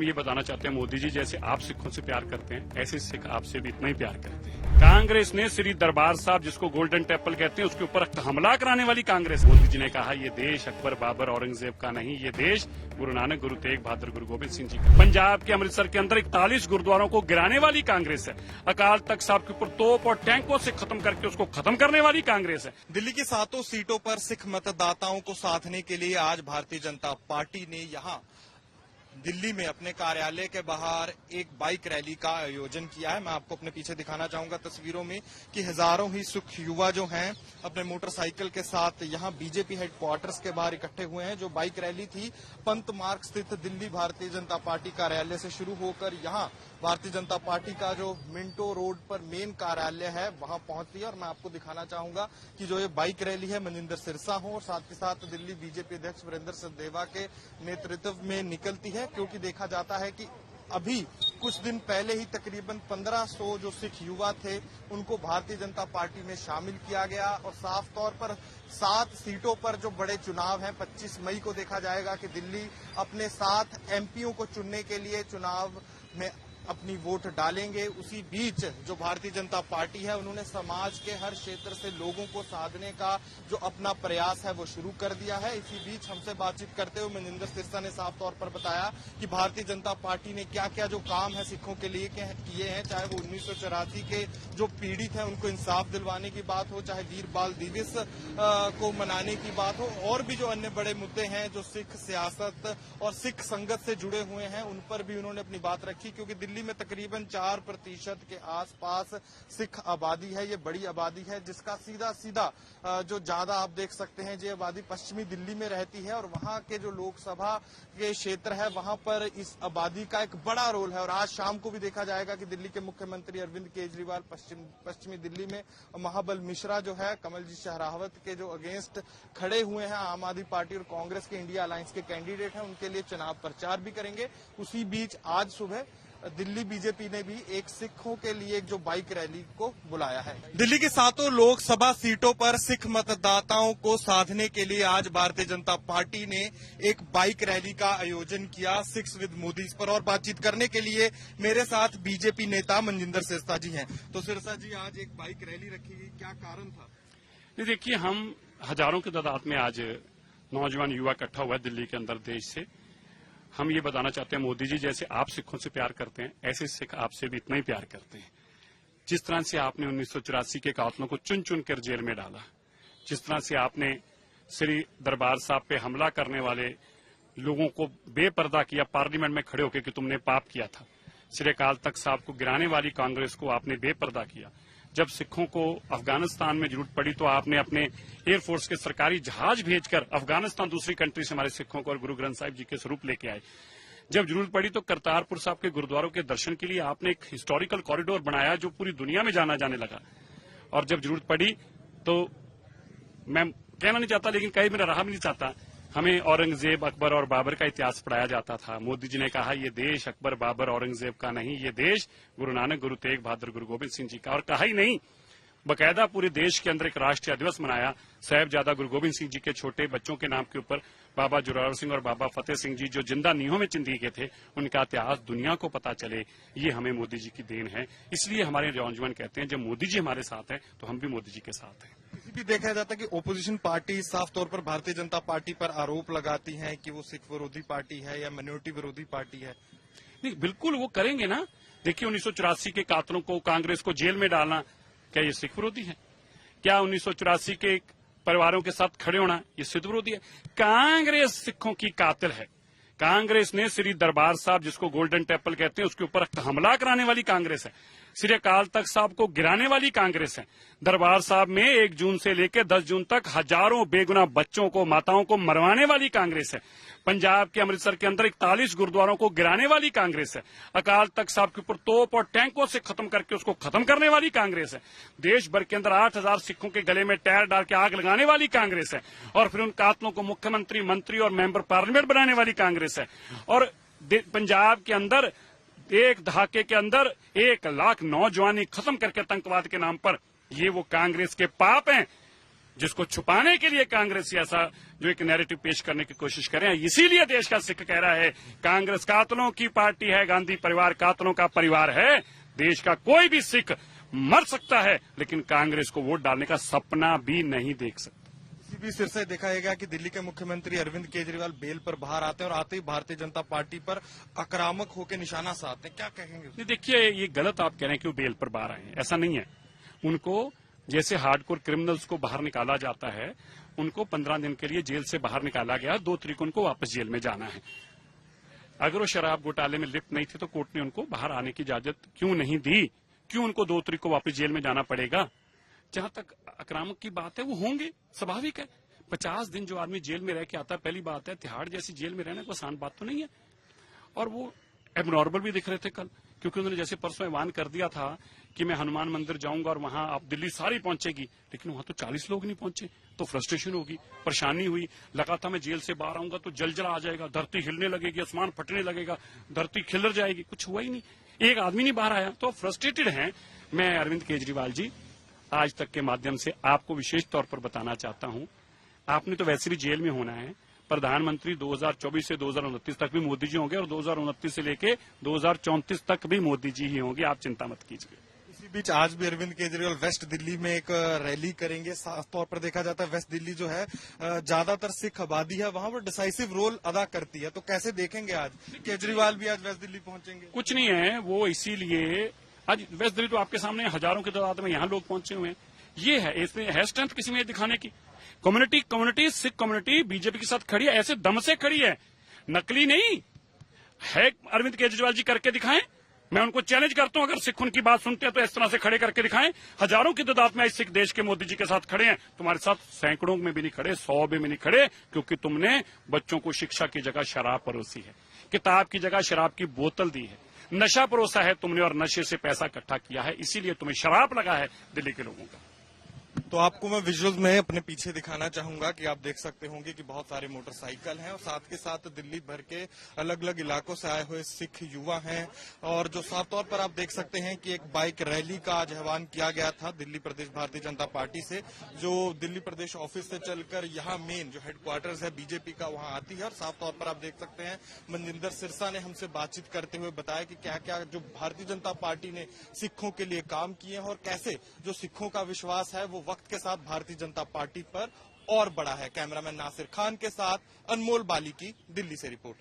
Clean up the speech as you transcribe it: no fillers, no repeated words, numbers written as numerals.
हम ये बताना चाहते हैं, मोदी जी जैसे आप सिखों से प्यार करते हैं, ऐसे सिख आपसे भी इतना ही प्यार करते हैं। कांग्रेस ने श्री दरबार साहब, जिसको गोल्डन टेम्पल कहते हैं, उसके ऊपर हमला कराने वाली कांग्रेस। मोदी जी ने कहा ये देश अकबर बाबर औरंगजेब का नहीं, ये देश गुरु नानक, गुरु तेग बहादुर, गुरु गोबिंद सिंह जी का। पंजाब के अमृतसर के अंदर 41 गुरुद्वारों को गिराने वाली कांग्रेस है। अकाल तख्त साहब के ऊपर तोप और टैंकों से खत्म करके उसको खत्म करने वाली कांग्रेस है। दिल्ली की 7 सीटों पर सिख मतदाताओं को साधने के लिए आज भारतीय जनता पार्टी ने यहां दिल्ली में अपने कार्यालय के बाहर एक बाइक रैली का आयोजन किया है। मैं आपको अपने पीछे दिखाना चाहूंगा तस्वीरों में कि हजारों ही सिख युवा जो हैं अपने मोटरसाइकिल के साथ यहां बीजेपी हेडक्वार्टर्स के बाहर इकट्ठे हुए हैं। जो बाइक रैली थी पंत मार्ग स्थित दिल्ली भारतीय जनता पार्टी कार्यालय से शुरू होकर यहां भारतीय जनता पार्टी का जो मिंटो रोड पर मेन कार्यालय है वहां पहुंचती है। और मैं आपको दिखाना चाहूंगा कि जो ये बाइक रैली है मनिंदर सिरसा हो और साथ के साथ दिल्ली बीजेपी अध्यक्ष वीरेंद्र सचदेवा के नेतृत्व में निकलती है, क्योंकि देखा जाता है कि अभी कुछ दिन पहले ही तकरीबन 1500 जो सिख युवा थे उनको भारतीय जनता पार्टी में शामिल किया गया। और साफ तौर पर 7 सीटों पर जो बड़े चुनाव हैं, 25 मई को देखा जाएगा कि दिल्ली अपने 7 एमपीओ को चुनने के लिए चुनाव में अपनी वोट डालेंगे। उसी बीच जो भारतीय जनता पार्टी है उन्होंने समाज के हर क्षेत्र से लोगों को साधने का जो अपना प्रयास है वो शुरू कर दिया है। इसी बीच हमसे बातचीत करते हुए मनिंदर सिरसा ने साफ तौर पर बताया कि भारतीय जनता पार्टी ने क्या क्या जो काम है सिखों के लिए किए हैं, चाहे वो 1984 के जो पीड़ित हैं उनको इंसाफ दिलवाने की बात हो, चाहे वीर बाल दिवस को मनाने की बात हो, और भी जो अन्य बड़े मुद्दे हैं जो सिख सियासत और सिख संगत से जुड़े हुए हैं उन पर भी उन्होंने अपनी बात रखी। क्योंकि दिल्ली में तकरीबन 4% के आसपास सिख आबादी है। ये बड़ी आबादी है जिसका सीधा सीधा जो ज्यादा आप देख सकते हैं ये आबादी पश्चिमी दिल्ली में रहती है और वहां के जो लोकसभा के क्षेत्र है वहां पर इस आबादी का एक बड़ा रोल है। और आज शाम को भी देखा जाएगा कि दिल्ली के मुख्यमंत्री अरविंद केजरीवाल पश्चिमी दिल्ली में महाबल मिश्रा जो है कमलजीत शहरावत के जो अगेंस्ट खड़े हुए हैं आम आदमी पार्टी और कांग्रेस के इंडिया अलायंस के कैंडिडेट हैं, उनके लिए चुनाव प्रचार भी करेंगे। उसी बीच आज सुबह दिल्ली बीजेपी ने भी एक सिखों के लिए एक जो बाइक रैली को बुलाया है। दिल्ली की 7 लोकसभा सीटों पर सिख मतदाताओं को साधने के लिए आज भारतीय जनता पार्टी ने एक बाइक रैली का आयोजन किया सिक्स विद मोदी। इस पर और बातचीत करने के लिए मेरे साथ बीजेपी नेता मनिंदर सिरसा जी हैं। तो सिरसा जी, आज एक बाइक रैली रखी गई, क्या कारण था? देखिए, हम हजारों की तादाद में आज नौजवान युवा इकट्ठा हुआ है दिल्ली के अंदर देश से। हम ये बताना चाहते हैं, मोदी जी जैसे आप सिखों से प्यार करते हैं, ऐसे सिख आपसे भी इतना ही प्यार करते हैं। जिस तरह से आपने 1984 के कातलों को चुन चुन कर जेल में डाला, जिस तरह से आपने श्री दरबार साहब पे हमला करने वाले लोगों को बेपर्दा किया, पार्लियामेंट में खड़े होकर कि तुमने पाप किया था, श्री अकाल तख्त साहब को गिराने वाली कांग्रेस को आपने बेपर्दा किया। जब सिखों को अफगानिस्तान में जरूरत पड़ी तो आपने अपने एयरफोर्स के सरकारी जहाज भेजकर अफगानिस्तान दूसरी कंट्री से हमारे सिखों को और गुरु ग्रंथ साहिब जी के स्वरूप लेके आए। जब जरूरत पड़ी तो करतारपुर साहब के गुरुद्वारों के दर्शन के लिए आपने एक हिस्टोरिकल कॉरिडोर बनाया जो पूरी दुनिया में जाना जाने लगा। और जब जरूरत पड़ी तो मैं कहना नहीं चाहता लेकिन कहीं मेरा रहा भी नहीं चाहता, हमें औरंगजेब, अकबर और बाबर का इतिहास पढ़ाया जाता था। मोदी जी ने कहा ये देश अकबर बाबर औरंगजेब का नहीं, ये देश गुरु नानक, गुरु तेग बहादुर, गुरु गोबिंद सिंह जी का। और कहा ही नहीं, बकायदा पूरे देश के अंदर एक राष्ट्रीय दिवस मनाया साहिबजादा गुरु गोबिंद सिंह जी के छोटे बच्चों के नाम के ऊपर। बाबा जोरावर सिंह और बाबा फतेह सिंह जी जो जिंदा नीहों में चिंदी गए थे, उनका इतिहास दुनिया को पता चले, ये हमें मोदी जी की देन है। इसलिए हमारे नौजवान कहते हैं जब मोदी जी हमारे साथ हैं तो हम भी मोदी जी के साथ हैं। किसी भी देखा जाता है कि ओपोजिशन पार्टी साफ तौर पर भारतीय जनता पार्टी पर आरोप लगाती हैं कि वो सिख विरोधी पार्टी है या माइनॉरिटी विरोधी पार्टी है। नहीं, बिल्कुल वो करेंगे ना। देखिए, 1984 के कातलों को, कांग्रेस को जेल में डालना, क्या ये सिख विरोधी है? क्या 1984 के परिवारों के साथ खड़े होना ये सिख विरोधी है? कांग्रेस सिखों की कातिल है। कांग्रेस ने श्री दरबार साहब, जिसको गोल्डन टेम्पल कहते हैं, उसके ऊपर हमला कराने वाली कांग्रेस है। श्री अकाल तख्त साहब को गिराने वाली कांग्रेस है। दरबार साहब में 1 जून से लेकर 10 जून तक हजारों बेगुनाह बच्चों को, माताओं को मरवाने वाली कांग्रेस है। पंजाब के अमृतसर के अंदर 41 गुरुद्वारों को गिराने वाली कांग्रेस है। अकाल तख्त साहब के ऊपर तोप और टैंकों से खत्म करके उसको खत्म करने वाली कांग्रेस है। देश भर के अंदर 8000 सिखों के गले में टायर डाल के आग लगाने वाली कांग्रेस है। और फिर उन कातलों को मुख्यमंत्री, मंत्री और मेंबर पार्लियामेंट बनाने वाली कांग्रेस है। और पंजाब के अंदर एक दहाके के अंदर 1 लाख नौजवानी खत्म करके आतंकवाद के नाम पर, ये वो कांग्रेस के पाप हैं जिसको छुपाने के लिए कांग्रेस ऐसा जो एक नैरेटिव पेश करने की कोशिश कर रहे हैं। इसीलिए देश का सिख कह रहा है कांग्रेस कातलों की पार्टी है, गांधी परिवार कातलों का परिवार है। देश का कोई भी सिख मर सकता है लेकिन कांग्रेस को वोट डालने का सपना भी नहीं देख सकता। इसी बीच फिर से देखा गया कि दिल्ली के मुख्यमंत्री अरविंद केजरीवाल बेल पर बाहर आते हैं और आते ही भारतीय जनता पार्टी पर आक्रामक होकर निशाना साधते हैं। क्या कहेंगे? देखिए, ये गलत आप कह रहे हैं कि वो बेल पर बाहर आए हैं, ऐसा नहीं है। उनको जैसे हार्डकोर क्रिमिनल्स को बाहर निकाला जाता है, उनको 15 दिन के लिए जेल से बाहर निकाला गया। 2 तारीख को उनको वापस जेल में जाना है। अगर वो शराब घोटाले में लिप्त नहीं थे तो कोर्ट ने उनको बाहर आने की इजाजत क्यों नहीं दी? क्यों उनको 2 तारीख को वापस जेल में जाना पड़ेगा? जहां तक आक्रामक की बात है, वो होंगे, स्वाभाविक है। 50 दिन जो आदमी जेल में रह के आता है, पहली बात है तिहाड़ जैसी जेल में रहना कोई आसान बात तो नहीं है। और वो एबनॉर्मल भी दिख रहे थे कल, क्योंकि उन्होंने जैसे परसों ऐलान कर दिया था कि मैं हनुमान मंदिर जाऊंगा और वहां आप दिल्ली सारी पहुंचेगी, लेकिन वहां तो 40 लोग नहीं पहुंचे। तो फ्रस्ट्रेशन होगी, परेशानी हुई। लगा था मैं जेल से बाहर आऊंगा तो जलजला आ जाएगा, धरती हिलने लगेगी, आसमान फटने लगेगा, धरती खिलर जाएगी। कुछ हुआ ही नहीं, एक आदमी नहीं बाहर आया। तो फ्रस्ट्रेटेड हैं। मैं अरविंद केजरीवाल जी आज तक के माध्यम से आपको विशेष तौर पर बताना चाहता हूं, आपने तो वैसे भी जेल में होना है। प्रधानमंत्री 2024 से 2029 तक भी मोदी जी होंगे और 2029 से लेके 2034 तक भी मोदी जी ही होंगे, आप चिंता मत कीजिए। इसी बीच आज भी अरविंद केजरीवाल वेस्ट दिल्ली में एक रैली करेंगे। साफ तौर पर देखा जाता है वेस्ट दिल्ली जो है ज्यादातर सिख आबादी है, वहां पर डिसाइसिव रोल अदा करती है। तो कैसे देखेंगे आज केजरीवाल भी आज वेस्ट दिल्ली पहुंचेंगे? कुछ नहीं है, वो इसीलिए आज वेस्ट दिल्ली तो आपके सामने हजारों की तादाद में यहाँ लोग पहुंचे हुए हैं। ये है, इसमें है स्ट्रेंथ किसी में दिखाने की। कम्युनिटी सिख कम्युनिटी बीजेपी के साथ खड़ी है, ऐसे दम से खड़ी है, नकली नहीं है। अरविंद केजरीवाल जी करके दिखाएं। मैं उनको चैलेंज करता हूं, अगर सिख उनकी बात सुनते हैं तो इस तरह से खड़े करके दिखाएं। हजारों की तादाद में आज सिख देश के मोदी जी के साथ खड़े हैं। तुम्हारे साथ सैकड़ों में भी नहीं खड़े, 100 में भी नहीं खड़े, क्योंकि तुमने बच्चों को शिक्षा की जगह शराब परोसी है, किताब की जगह शराब की बोतल दी है, नशा परोसा है तुमने और नशे से पैसा इकट्ठा किया है, इसीलिए तुम्हें शराब लगा है दिल्ली के लोगों का। तो आपको मैं विजुअल्स में अपने पीछे दिखाना चाहूंगा कि आप देख सकते होंगे कि बहुत सारे मोटरसाइकिल हैं और साथ के साथ दिल्ली भर के अलग अलग इलाकों से आए हुए सिख युवा हैं। और जो साफ तौर पर आप देख सकते हैं कि एक बाइक रैली का आज आह्वान किया गया था दिल्ली प्रदेश भारतीय जनता पार्टी से, जो दिल्ली प्रदेश ऑफिस से चलकर यहाँ मेन जो हेडक्वार्टर्स है बीजेपी का वहां आती है। और साफ तौर पर आप देख सकते हैं मनजिंदर सिरसा ने हमसे बातचीत करते हुए बताया कि क्या क्या जो भारतीय जनता पार्टी ने सिखों के लिए काम किए हैं और कैसे जो सिखों का विश्वास है वो वक्त के साथ भारतीय जनता पार्टी पर और बढ़ा है। कैमरामैन नासिर खान के साथ अनमोल बाली की दिल्ली से रिपोर्ट।